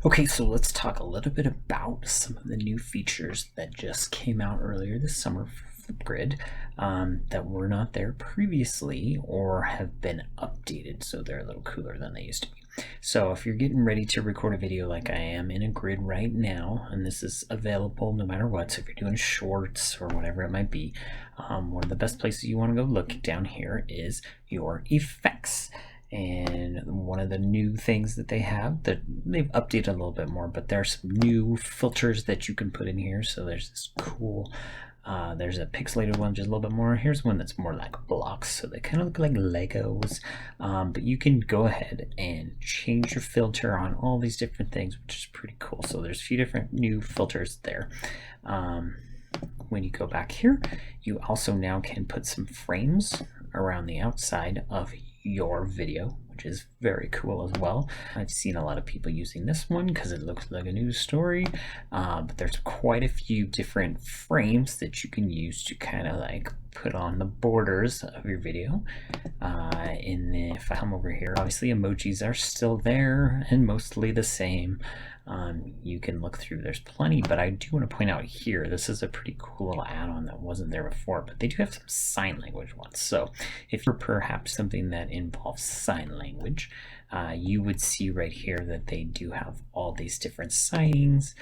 Okay, so let's talk a little bit about some of the new features that just came out earlier this summer for Flipgrid that were not there previously or have been updated, so they're a little cooler than they used to be. So if you're getting ready to record a video like I am in a grid right now, and this is available no matter what, so if you're doing shorts or whatever it might be, one of the best places you want to go look down here is your effects. And one of the new things that they have that they've updated a little bit more, but there's some new filters that you can put in here. So there's this cool, there's a pixelated one, just a little bit more. Here's one that's more like blocks, so they kind of look like Legos. But you can go ahead and change your filter on all these different things, which is pretty cool. So there's a few different new filters there. When you go back here, you also now can put some frames around the outside of your video, which is very cool as well. I've seen a lot of people using this one because it looks like a news story, but there's quite a few different frames that you can use to kind of like put on the borders of your video. And if I come over here, obviously emojis are still there and mostly the same. You can look through, there's plenty, but I do want to point out here, this is a pretty cool little add-on that wasn't there before, but they do have some sign language ones. So if you're perhaps something that involves sign language, you would see right here that they do have all these different signings.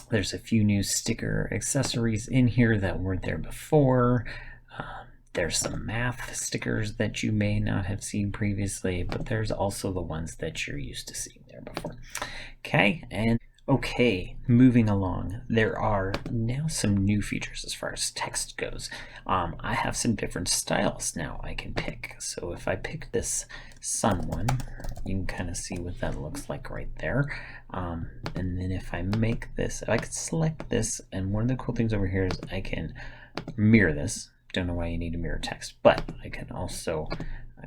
There's a few new sticker accessories in here that weren't there before. There's some math stickers that you may not have seen previously, but there's also the ones that you're used to seeing there before. Okay, moving along, there are now some new features as far as text goes. I have some different styles now I can pick. So if I pick this sun one, you can kind of see what that looks like right there. And then if I make this, I could select this, and one of the cool things over here is I can mirror this. Don't know why you need to mirror text, but I can also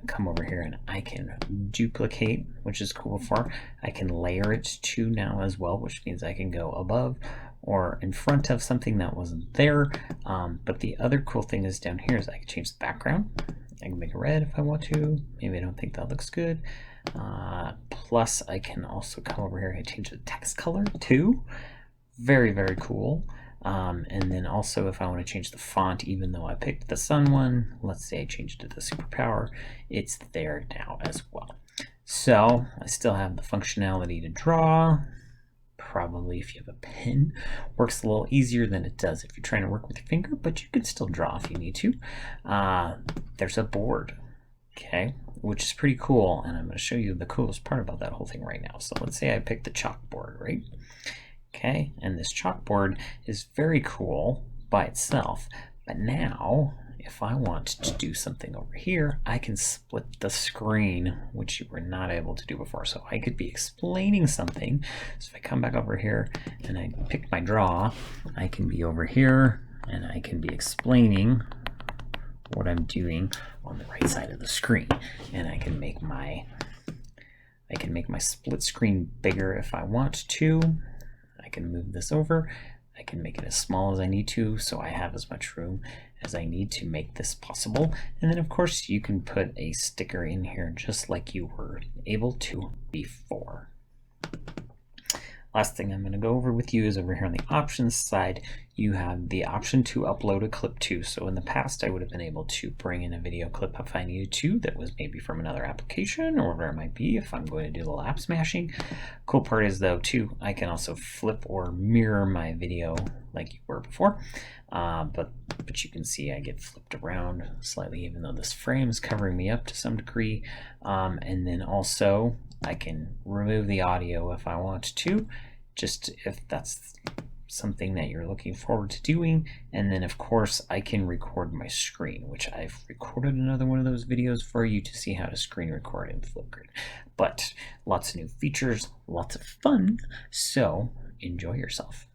come over here and I can duplicate, which is cool for. I can layer it to now as well, which means I can go above or in front of something that wasn't there. But the other cool thing is down here is I can change the background. I can make it red if I want to. Maybe I don't think that looks good. Plus I can also come over here and change the text color too. Very, very cool. And then also if I want to change the font, even though I picked the sun one, let's say I changed it to the superpower, it's there now as well. So I still have the functionality to draw. Probably if you have a pen, works a little easier than it does if you're trying to work with your finger, but you can still draw if you need to. There's a board, okay, which is pretty cool, and I'm going to show you the coolest part about that whole thing right now. So let's say I picked the chalkboard, right? Okay, and this chalkboard is very cool by itself, but now if I want to do something over here, I can split the screen, which you were not able to do before. So I could be explaining something. So if I come back over here and I pick my draw, I can be over here and I can be explaining what I'm doing on the right side of the screen, and I can make my split screen bigger if I want to. I can move this over. I can make it as small as I need to, so I have as much room as I need to make this possible. And then of course you can put a sticker in here just like you were able to before. Last thing I'm going to go over with you is over here on the options side, you have the option to upload a clip too. So in the past, I would have been able to bring in a video clip if I needed to that was maybe from another application or whatever it might be if I'm going to do the lap smashing. Cool part is though too, I can also flip or mirror my video like you were before. But you can see I get flipped around slightly even though this frame is covering me up to some degree. And then also I can remove the audio if I want to, just if that's something that you're looking forward to doing. And then of course I can record my screen, which I've recorded another one of those videos for you to see how to screen record in Flipgrid. But lots of new features, lots of fun, so enjoy yourself.